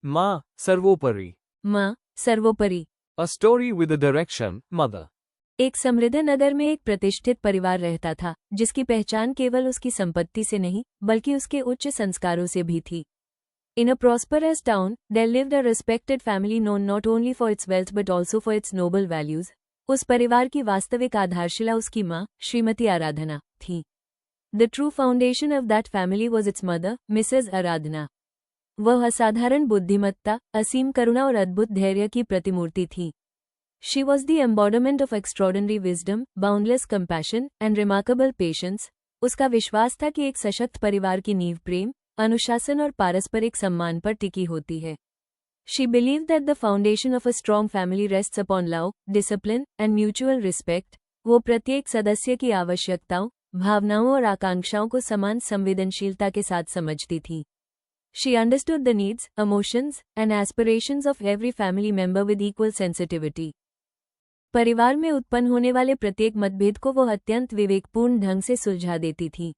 माँ सर्वोपरि. माँ सर्वोपरि. A story with a direction, mother. एक समृद्ध नगर में एक प्रतिष्ठित परिवार रहता था जिसकी पहचान केवल उसकी संपत्ति से नहीं बल्कि उसके उच्च संस्कारों से भी थी. In a prosperous town, there lived a respected family known not only for its wealth but also for its noble values. उस परिवार की वास्तविक आधारशिला उसकी माँ श्रीमती आराधना थी. The true foundation of that family was its mother, Mrs. आराधना. वह असाधारण बुद्धिमत्ता, असीम करुणा और अद्भुत धैर्य की प्रतिमूर्ति थी. She was the embodiment of extraordinary wisdom, boundless compassion, and remarkable patience. उसका विश्वास था कि एक सशक्त परिवार की नींव प्रेम, अनुशासन और पारस्परिक सम्मान पर टिकी होती है. She believed that the foundation of a strong family rests upon love, discipline, and mutual respect. वो प्रत्येक सदस्य की आवश्यकताओं, भावनाओं और आकांक्षाओं को समान संवेदनशीलता के साथ समझती थी. She understood the needs, emotions, and aspirations of every family member with equal sensitivity. परिवार में उत्पन्न होने वाले प्रत्येक मतभेद को वह अत्यंत विवेकपूर्ण ढंग से सुलझा देती थी.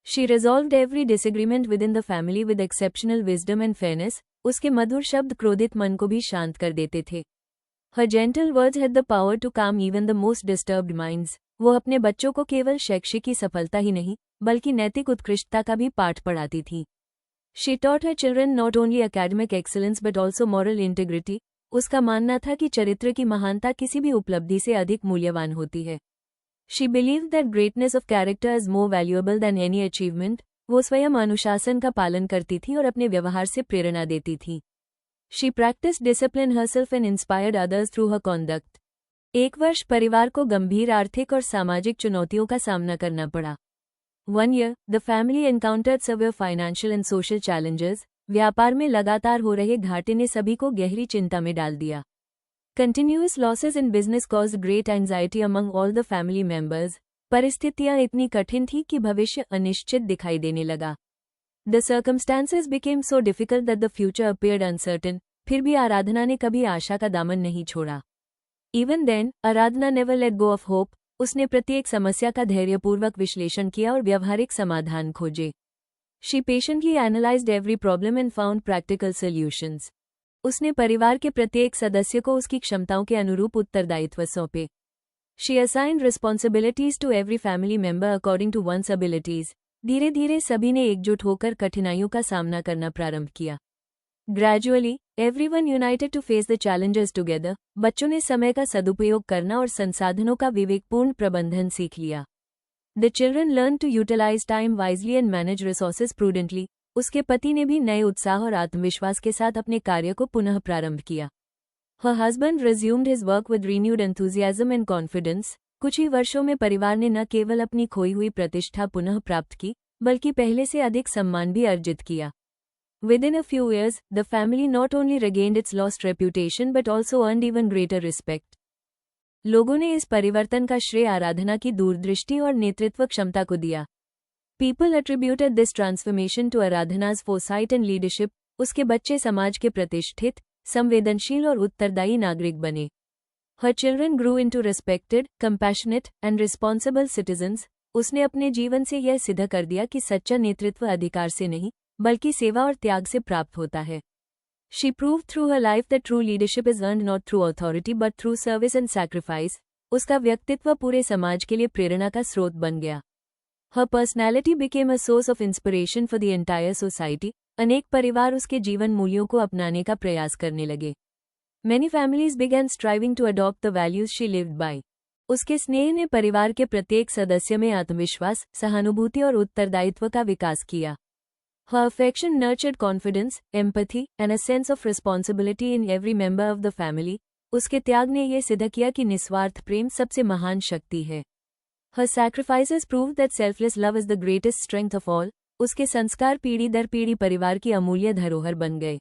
She resolved every disagreement within the family with exceptional wisdom and fairness. उसके मधुर शब्द क्रोधित मन को भी शांत कर देते थे. Her gentle words had the power to calm even the most disturbed minds. वो अपने बच्चों को केवल शैक्षिक सफलता ही नहीं बल्कि नैतिक उत्कृष्टता का भी पाठ पढ़ाती थी. She taught her children not only academic excellence but also moral integrity. उसका मानना था कि चरित्र की महानता किसी भी उपलब्धि से अधिक मूल्यवान होती है. She believed that greatness of character is more valuable than any achievement. वो स्वयं अनुशासन का पालन करती थी और अपने व्यवहार से प्रेरणा देती थी. She practiced discipline herself and inspired others through her conduct. एक वर्ष परिवार को गंभीर आर्थिक और सामाजिक चुनौतियों का सामना करना पड़ा. One year, the family encountered severe financial and social challenges. व्यापार में लगातार हो रहे घाटे ने सभी को गहरी चिंता में डाल दिया. Continuous losses in business caused great anxiety among all the family members. परिस्थितियां इतनी कठिन थी कि भविष्य अनिश्चित दिखाई देने लगा. The circumstances became so difficult that the future appeared uncertain. फिर भी आराधना ने कभी आशा का दामन नहीं छोड़ा. Even then, Aradhana never let go of hope. उसने प्रत्येक समस्या का धैर्यपूर्वक विश्लेषण किया और व्यावहारिक समाधान खोजे. She patiently analyzed every problem and found practical solutions. उसने परिवार के प्रत्येक सदस्य को उसकी क्षमताओं के अनुरूप उत्तरदायित्व सौंपे. She assigned responsibilities to every family member according to one's abilities. धीरे धीरे सभी ने एकजुट होकर कठिनाइयों का सामना करना प्रारंभ किया. Gradually, everyone united to face the challenges together. बच्चों ने समय का सदुपयोग करना और संसाधनों का विवेकपूर्ण प्रबंधन सीख लिया. The children learned to utilize time wisely and manage resources prudently. उसके पति ने भी नए उत्साह और आत्मविश्वास के साथ अपने कार्य को पुनः प्रारंभ किया. Her husband resumed his work with renewed enthusiasm and confidence. कुछ ही वर्षों में परिवार ने न केवल अपनी खोई हुई प्रतिष्ठा पुनः प्राप्त की, बल्कि पहले से अधिक सम्मान भी अर्जित किया. Within a few years, the family not only regained its lost reputation but also earned even greater respect. लोगों ने इस परिवर्तन का श्रेय आराधना की दूरदृष्टि और नेतृत्व क्षमता को दिया. People attributed this transformation to Aradhana's foresight and leadership. उसके बच्चे समाज के प्रतिष्ठित, संवेदनशील और उत्तरदायी नागरिक बने. Her children grew into respected, compassionate, and responsible citizens. उसने अपने जीवन से यह सिद्ध कर दिया कि सच्चा नेतृत्व अधिकार से नहीं, बल्कि सेवा और त्याग से प्राप्त होता है. She proved through her life that true leadership is earned not through authority but through service and sacrifice. उसका व्यक्तित्व पूरे समाज के लिए प्रेरणा का स्रोत बन गया. Her personality became a source of inspiration for the entire society. अनेक परिवार उसके जीवन मूल्यों को अपनाने का प्रयास करने लगे. Many families began striving to adopt the values she lived by. उसके स्नेह ने परिवार के प्रत्येक सदस्य में आत्मविश्वास, सहानुभूति और उत्तरदायित्व का विकास किया. Her affection nurtured confidence, empathy, and a sense of responsibility in every member of the family. उसके त्याग ने यह सिद्ध किया कि निस्वार्थ प्रेम सबसे महान शक्ति है. Her sacrifices proved that selfless love is the greatest strength of all. उसके संस्कार पीढ़ी दर पीढ़ी परिवार की अमूल्य धरोहर बन गए.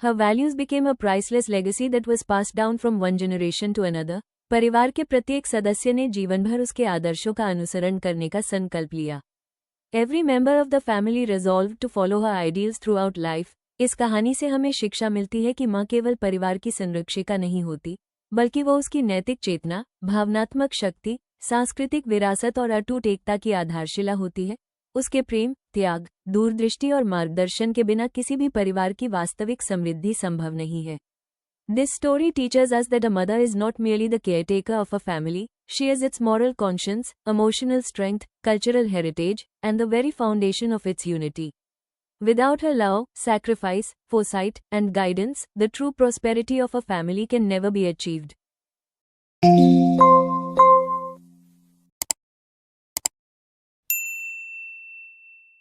Her values became a priceless legacy that was passed down from one generation to another. परिवार के प्रत्येक सदस्य ने जीवन भर उसके आदर्शों का अनुसरण करने का संकल्प लिया. Every member of the family resolved to follow her ideals throughout life. इस कहानी से हमें शिक्षा मिलती है कि माँ केवल परिवार की संरक्षिका नहीं होती, बल्कि वो उसकी नैतिक चेतना, भावनात्मक शक्ति, सांस्कृतिक विरासत और अटूट एकता की आधारशिला होती है. उसके प्रेम, त्याग, दूरदृष्टि और मार्गदर्शन के बिना किसी भी परिवार की वास्तविक समृद्धि संभव नहीं है। This story teaches us that a mother is not merely the caretaker of a family, she is its moral conscience, emotional strength, cultural heritage, and the very foundation of its unity. Without her love, sacrifice, foresight, and guidance, the true prosperity of a family can never be achieved.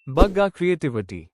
Bagga creativity.